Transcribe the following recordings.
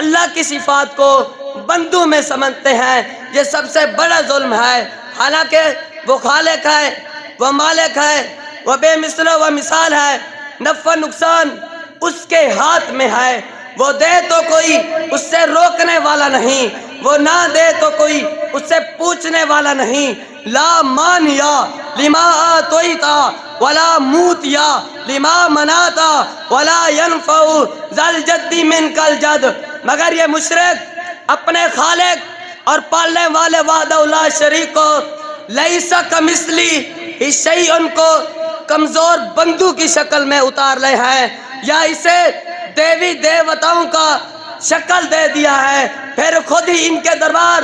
اللہ کی صفات کو بندوں میں سمجھتے ہیں، یہ سب سے بڑا ظلم ہے۔ حالانکہ وہ خالق ہے، وہ مالک ہے، وہ بے مثل و مثال ہے، نفع نقصان اس کے ہاتھ میں ہے۔ وہ دے تو کوئی اس سے روکنے والا نہیں، وہ نہ دے تو کوئی اس سے پوچھنے والا نہیں۔ لا مانیا لما آتیتا ولا موتیا لما مناتا ولا ينفع ذا الجد منک الجد۔ مگر یہ مشرک اپنے خالق اور پالنے والے وحدہ لا شریک کو لیس کمثلہ شیء کو کمزور بندو کی شکل میں اتار لے ہیں، یا اسے دیوی دیوتاؤں کا شکل دے دیا ہے، پھر خود ہی ان کے دربار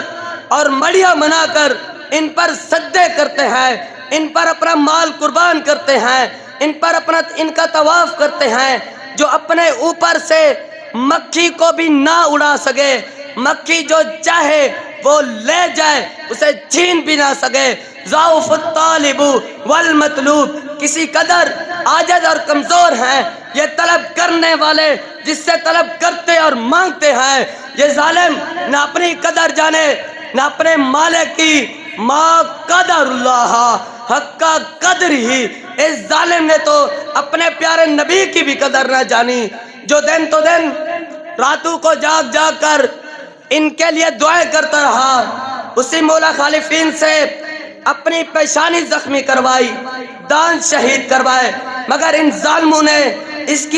اور مڑیاں بنا کر ان پر سجدے کرتے ہیں، ان پر اپنا مال قربان کرتے ہیں، ان کا طواف کرتے ہیں۔ جو اپنے اوپر سے مکھی کو بھی نہ اڑا سکے، مکھی جو چاہے وہ لے جائے، اسے چھین بھی نہ سکے۔ ضعف الطالب والمطلوب، کسی قدر عاجز اور کمزور ہیں یہ طلب کرنے والے جس سے طلب کرتے اور مانگتے ہیں۔ یہ ظالم نہ اپنی قدر جانے نہ اپنے مالک کی، ما قدر اللہ حق قدر ہی۔ اس ظالم نے تو اپنے پیارے نبی کی بھی قدر نہ جانی، جو دن تو دن راتوں کو جاگ جاگ کر ان کے لیے دعائیں کرتا رہا، اسی مولا خالفین سے اپنی پیشانی زخمی کروائی، دان شہید کروائے، مگر ان ظالموں نے اس کی